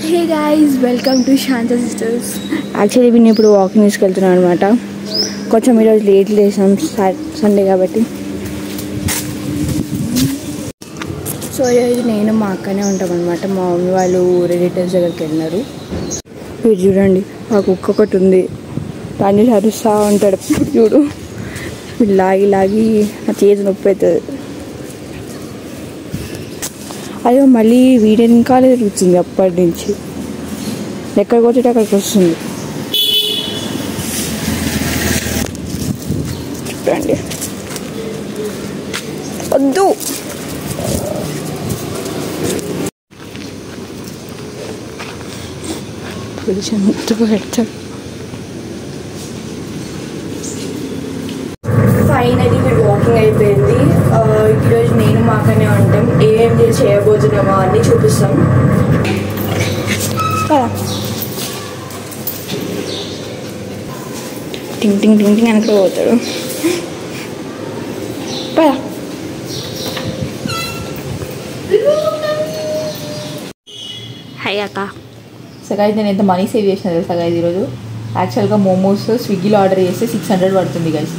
Hey guys, welcome to Shanta sisters. Actually నేను ఇప్పుడు walking తీసుకెళ్తున్నాను అనమాట. కొంచెం ఈరోజు లేట్ లేసాం, సండే కాబట్టి. సో ఈరోజు నేను మా అక్కనే ఉంటాం అనమాట. మా మమ్మీ వాళ్ళు రిలేటివ్స్ దగ్గరికి వెళ్ళినారు. మీరు చూడండి, ఆ కుక్క ఒకటి ఉంది, దాన్ని అరుస్తూ ఉంటాడు. చూడు, లాగి లాగి నా చేతి నొప్పి అవుతుంది. అయ్యో, మళ్ళీ వీడియో ఇంకాలే తిరుగుతుంది అప్పటి నుంచి. ఎక్కడికి వచ్చేట అక్కడికి వస్తుంది. చూడండి, వద్దు. పొజిషన్ ముట్టుకు పెడతాడు. ఫైనలీ మీరు వాకింగ్ అయిపోయింది. ఈరోజు నేను మాకనే ఉంటాం. ఏం చేయబోతున్నామో అన్నీ చూపిస్తాం కదా. టింగ్ టింగ్ టింగ్ టింగ్ వెనక పోతాడు కదా. హాయ్ అక్క. సగాయి నేను ఎంత మనీ సేవ్ చేసిన తెలుసా గైజ్ ఈరోజు. యాక్చువల్గా మోమోస్ స్విగ్గీలో ఆర్డర్ చేస్తే 600 పడుతుంది గైజ్.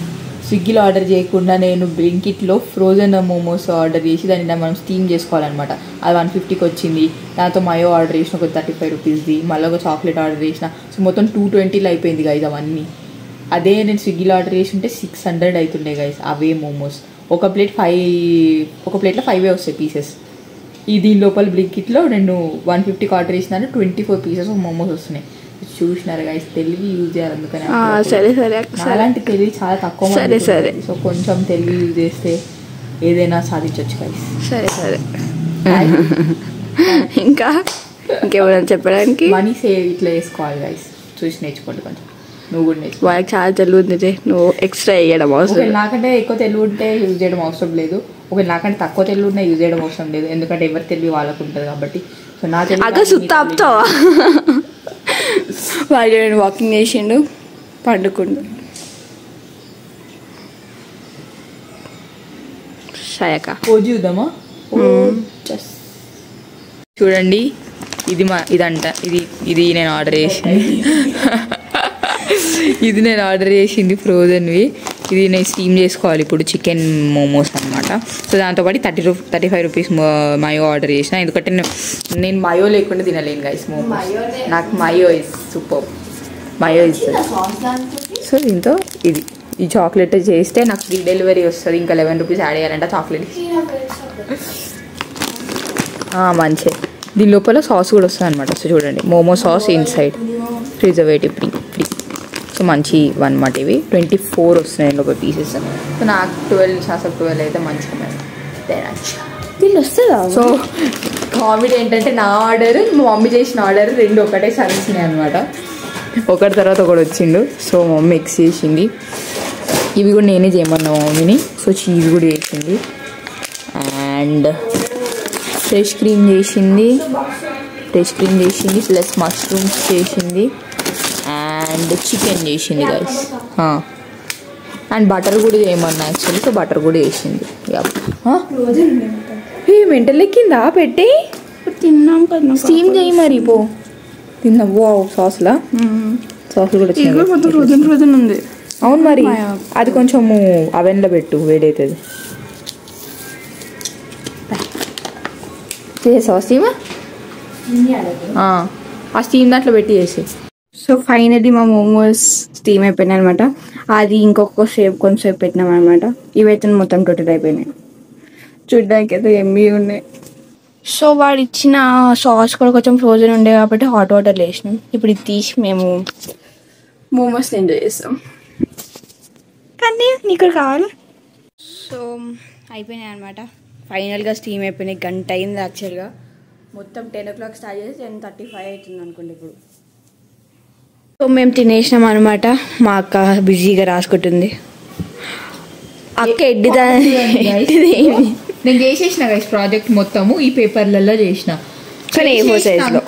స్విగ్గీలో ఆర్డర్ చేయకుండా నేను బ్లింకిట్లో ఫ్రోజన్ మోమోస్ ఆర్డర్ చేసి దాన్ని మనం స్టీమ్ చేసుకోవాలన్నమాట. అది 150కి వచ్చింది. దాంతో మయో ఆర్డర్ చేసిన ఒక 35 రూపీస్ది, మళ్ళీ ఒక చాక్లెట్ ఆర్డర్ చేసిన. సో మొత్తం 220లో అయిపోయింది గైజ్ అవన్నీ. అదే నేను స్విగ్గీలో ఆర్డర్ చేసి ఉంటే 600 అవుతుండే గైజ్ అవే మోమోస్. ఒక ప్లేట్లో 5 వస్తాయి పీసెస్. దీని లోపల బ్లింకిట్లో నేను 150కి ఆర్డర్ చేసినాను, 24 పీసెస్ మోమోస్ వస్తున్నాయి. చూసినారు గైస్, తెలివి యూజ్ చేయాలి. అందుకని సరే సరే, అలాంటి తెలివి చాలా తక్కువ. సరే సరే. సో కొంచెం తెలివి యూజ్ చేస్తే ఏదైనా సాధించవచ్చు గైస్. సరే సరే. ఇంకెవరైనా చెప్పడానికి మనీ సేవ్ ఇట్లా చేసుకోవాలి గైస్. చూసి నేర్చుకోండి కొంచెం. నువ్వు కూడా నేర్చుకో. వాళ్ళకి చాలా తెలివి ఉంది. నువ్వు ఎక్స్ట్రా వేయడం అవసరం. నాకంటే ఎక్కువ తెలివి ఉంటే యూజ్ చేయడం అవసరం లేదు. ఒకవేళ నాకంటే తక్కువ తెలివి ఉన్నా యూజ్ చేయడం అవసరం లేదు. ఎందుకంటే ఎవరి తెలివి వాళ్ళకు ఉంటుంది కాబట్టి. సో నా సుత్తాపుతావా వాళ్ళు వాకింగ్ చేసిండు, పండుకుండు. షాయక చూద్దామా. చూడండి, ఇది నేను ఆర్డర్ చేసింది. ఇది నేను ఆర్డర్ చేసింది ఫ్రోజన్వి. ఇది నేను స్టీమ్ చేసుకోవాలి ఇప్పుడు, చికెన్ మోమోస్ అనమాట. సో దాంతోపాటు 35 రూపీస్ మయో ఆర్డర్ చేసిన. ఎందుకంటే నేను మయో లేకుండా తినలేను గైస్ మోమోస్. నాకు మయో ఇస్ సూపర్. మయో ఇస్తుంది. సో దీంతో ఈ చాక్లెట్ చేస్తే నాకు ఫ్రీ డెలివరీ వస్తుంది. ఇంకా 11 రూపీస్ యాడ్ చేయాలంట చాక్లెట్. మంచి. దీని లోపల సాస్ కూడా వస్తుంది అనమాట. సో చూడండి, momo sauce inside, preservative free. So మంచి అనమాట. ఇవి 24 వస్తున్నాయి ఒక పీసెస్. సో నాకు 12 అయితే మంచిగా దీన్ని వస్తుందా. సో కామెడీ ఏంటంటే నా ఆర్డర్, మా మమ్మీ చేసిన ఆర్డర్ రెండు ఒకటే సరిసినాయి అనమాట. ఒకటి తర్వాత ఒకటి వచ్చిండు. సో మా మమ్మీ మిక్స్ చేసింది. ఇవి కూడా నేనే చేయమన్నా మా మమ్మీని. సో చీజ్ కూడా చేసింది అండ్ ఫ్రెష్ క్రీమ్ చేసింది ప్లస్ మష్రూమ్స్ చేసింది అండ్ చికెన్ చేసింది గైస్. అండ్ బటర్ కూడా చేయమన్నా యాక్చువల్లీ. సో బటర్ కూడా చేసింది. మెంటల్ ఎక్కిందా పెట్టి తిన్నాం కదా. స్టీమ్ చేయి మరి. తిన్నావు సాస్లా. సాస్ కూడా ఫ్రోజన్ ఉంది. అవును మరి, అది కొంచెము అవెన్లో పెట్టు, వేడవుతుంది. చేసావా స్టీమ్? ఆ స్టీమ్ దాంట్లో పెట్టి చేసి. సో ఫైనలీ మా మోమోస్ స్టీమ్ అయిపోయినాయి అనమాట. అది ఇంకొక కొంచెంసేపు పెట్టినాం అనమాట. ఇవైతే మొత్తం టోటల్ అయిపోయినాయి. చూడడానికి అయితే ఎమ్మీ ఉన్నాయి. సో వాడు ఇచ్చిన సాస్ కూడా కొంచెం ఫ్రోజన్ ఉండే కాబట్టి హాట్ వాటర్లో వేసినాం. ఇప్పుడు ఇది తీసి మేము మోమోస్ ఎంజాయ్ చేస్తాం. కానీ నీకు కావాలి. సో అయిపోయినాయి అనమాట. ఫైనల్గా స్టీమ్ అయిపోయినాయి. గంట అయింది యాక్చువల్గా. మొత్తం 10 o'clock స్టార్ట్ చేసి 10:35 అవుతుంది అనుకోండి ఇప్పుడు. సో మేము తినేసినాం అనమాట. మా అక్క బిజీగా రాసుకుంటుంది. అక్క నేను చేసేసిన గైస్ ప్రాజెక్ట్ మొత్తము ఈ పేపర్లలో చేసిన. కానీ A4 సైజ్లో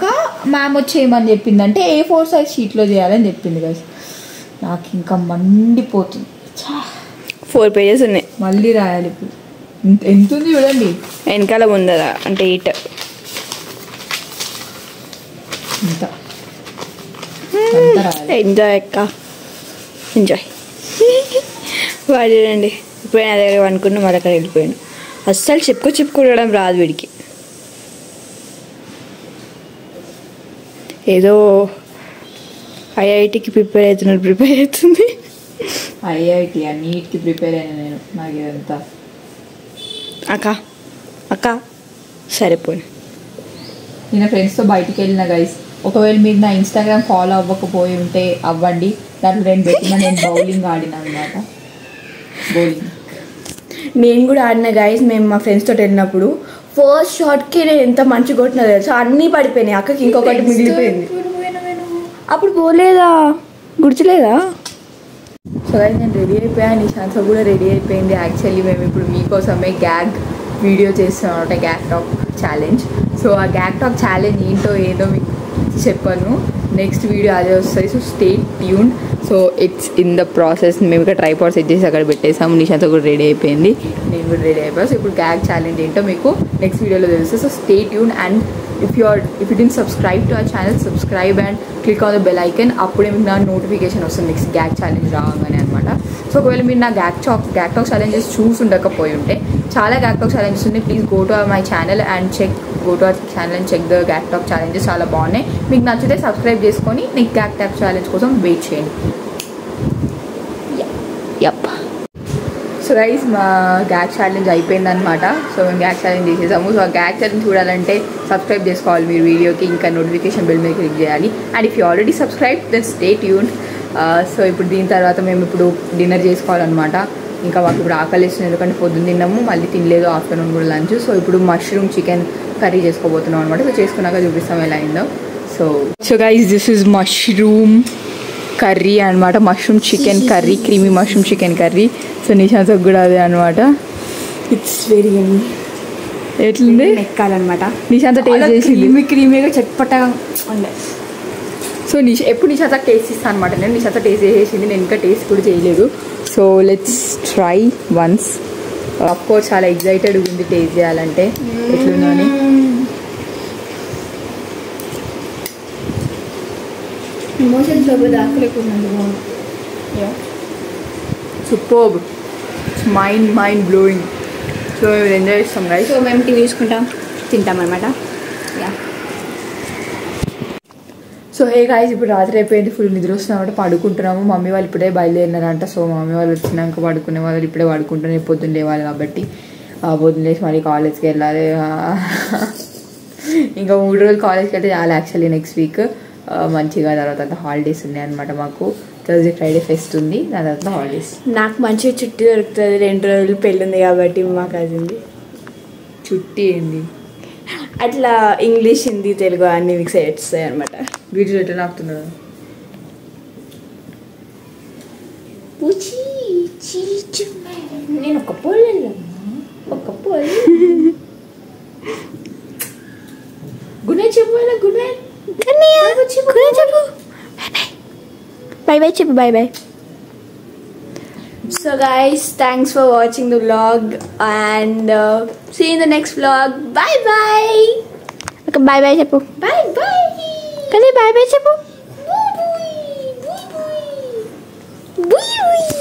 మ్యామ్ వచ్చేయమని చెప్పిందంటే A4 సైజ్ షీట్లో చేయాలని చెప్పింది గైస్. నాకు ఇంకా మండిపోతుంది. 4 pages ఉన్నాయి. మళ్ళీ రాయాలి ఇప్పుడు. ఎంత ఉంది చూడండి వెనకాల ముందర అంటే 8. ఇంత ఎంజాయ్ అక్క, ఎంజాయ్. వాడు చూడండి ఇప్పుడు నా దగ్గర అనుకున్నా మరి అక్కడ వెళ్ళిపోయాను. అస్సలు చెప్పుకోవడం రాదు వీడికి. ఏదో ఐఐటికి ప్రిపేర్ అవుతుంది. ఐఐటి నీట్కి ప్రిపేర్ అయినా నేను. నాకు ఇదంతా అక్క సరిపోయి. నేను ఫ్రెండ్స్తో బయటికి వెళ్ళిన గైస్. ఒకవేళ మీరు నా ఇన్స్టాగ్రామ్ ఫాలో అవ్వకపోయి ఉంటే అవ్వండి. దాంట్లో 2 పెట్టిన నేను బౌలింగ్ ఆడిన అనమాట. బౌలింగ్ నేను కూడా ఆడిన గైస్. మేము మా ఫ్రెండ్స్ తోటి వెళ్ళినప్పుడు ఫస్ట్ షాట్కి నేను ఎంత మంచి కొట్టినా తెలుసు, అన్నీ పడిపోయినాయి. అక్కకి ఇంకొకటి మిగిలిపోయింది. అప్పుడు పోలేదా, గుర్తులేదా? సో గైస్ నేను రెడీ అయిపోయాను, నిశాంత్ కూడా రెడీ అయిపోయింది. యాక్చువల్లీ మేము ఇప్పుడు మీకోసమే గ్యాగ్ వీడియో చేస్తున్నాం అనమాట, గ్యాగ్ టాక్ ఛాలెంజ్. సో ఆ గ్యాగ్ టాక్ ఛాలెంజ్ ఏంటో ఏదో మీకు చెప్పాను, నెక్స్ట్ వీడియో అదే వస్తుంది. So stay tuned. So it's in the process. మేము ఇక్కడ ట్రైపాడ్ సెట్ చేసి అక్కడ పెట్టేసాము. నిశాంత్ కూడా రెడీ అయిపోయింది, నేను కూడా రెడీ అయిపోయాను. సో ఇప్పుడు గ్యాగ్ ఛాలెంజ్ ఏంటో మీకు నెక్స్ట్ వీడియోలో తెలుస్తుంది. So stay tune. And if you didn't subscribe to our channel, subscribe and click on the bell icon. అప్పుడే మీకు నా నోటిఫికేషన్ వస్తుంది నెక్స్ట్ గ్యాగ్ ఛాలెంజ్ రాగానే అనమాట. సో ఒకవేళ మీరు నా గ్యాగ్ టాక్ ఛాలెంజెస్ చూసి ఉండకపోయి ఉంటే చాలా గ్యాగ్ టాక్ ఛాలెంజెస్ ఉన్నాయి. Please go to my channel and check the gag talk challenges, చాలా బాగున్నాయి. మీకు నచ్చితే సబ్స్క్రైబ్ చేసుకొని నెక్స్ట్ గ్యాగ్ టాక్ ఛాలెంజ్ కోసం వెయిట్ చేయండి. యప్. సో గైస్ మా గ్యాగ్ ఛాలెంజ్ అయిపోయిందనమాట. సో మేము గ్యాగ్ ఛాలెంజ్ చేసేసాము. సో ఆ గ్యాగ్ ఛాలెంజ్ చూడాలంటే సబ్స్క్రైబ్ చేసుకోవాలి మీరు వీడియోకి, ఇంకా నోటిఫికేషన్ బెల్ మీద క్లిక్ చేయాలి. And if you already subscribe then stay tuned. So ఇప్పుడు దీని తర్వాత మేము ఇప్పుడు డిన్నర్ చేసుకోవాలన్నమాట. ఇంకా మాకు ఇప్పుడు ఆకలిస్తుంది, ఎందుకంటే పొద్దున్న తిన్నాము, మళ్ళీ తినలేదు ఆఫ్టర్నూన్ కూడా లంచ్. సో ఇప్పుడు మష్రూమ్ చికెన్ కర్రీ చేసుకోబోతున్నాం అనమాట. సో చేసుకున్నాక చూపిస్తాం ఎలా అయిందో. So guys this is mushroom curry అనమాట, mushroom chicken curry, creamy mushroom chicken curry. So Nishant కూడా అదే అనమాట. It's very yummy. ఎట్లుంది ఎక్కాలన్నమాట. నిశాంత్ టేస్ట్ చేసి క్రీమీగా చట్పటగా ఉండే. సో ఎప్పుడు నిశాంత్ టేస్ట్ ఇస్తాను అనమాట. నేను నిశాంత్ టేస్ట్ చేసేసింది, నేను ఇంకా టేస్ట్ కూడా చేయలేదు. So let's try once. Of course చాలా ఎగ్జైటెడ్ ఉంది టేస్ట్ చేయాలంటే ఎట్లుందో అని. ఎమోషన్స్ దాకలేకుండా సూపర్బ్, మైండ్ బ్లోయింగ్. సో మేము ఎంజాయ్ చేస్తాం గైస్. సో మేము టీవీ చూసుకుంటాం, తింటాం అనమాట. సో హే గాయస్, ఇప్పుడు రాత్రి అయిపోయింది, ఫుల్ నిద్ర వస్తున్నామంటే పడుకుంటున్నాము. మమ్మీ వాళ్ళు ఇప్పుడే బయలుదేరినారంట. సో మమ్మీ వాళ్ళు వచ్చినాక పడుకునే వాళ్ళు ఇప్పుడే పడుకుంటున్నారు. పొద్దున్న లేవాలి కాబట్టి పొద్దున్న లేచి మళ్ళీ కాలేజ్కి వెళ్ళాలి. ఇంకా 3 రోజులు కాలేజ్కి వెళ్తే చాలా యాక్చువల్లీ నెక్స్ట్ వీక్ మంచిగా. తర్వాత హాలిడేస్ ఉన్నాయి అనమాట మాకు. థర్స్డే ఫ్రైడే ఫెస్ట్ ఉంది, దాని తర్వాత హాలిడేస్. నాకు మంచిగా చుట్టి దొరుకుతుంది. 2 రోజులు పెళ్ళి ఉంది కాబట్టి మాకు అది ఉంది. చుట్టి ఏంది అట్లా ఇంగ్లీష్ హిందీ తెలుగు అన్ని మిక్స్ అయ్యి అనమాట. వీటిలో ఎట్లా నాకుతున్నాడు. నేను ఒక పోలే గుడ్ నైట్ చెప్పు. గుడ్ నైట్ చెప్పు. బై బై చెప్పు. By by. So guys, thanks for watching the vlog and see you in the next vlog. Bye bye. Okay, bye bye చెప్పు. Bye bye. Kali bye bye చెప్పు. Bye bye. Bye bye.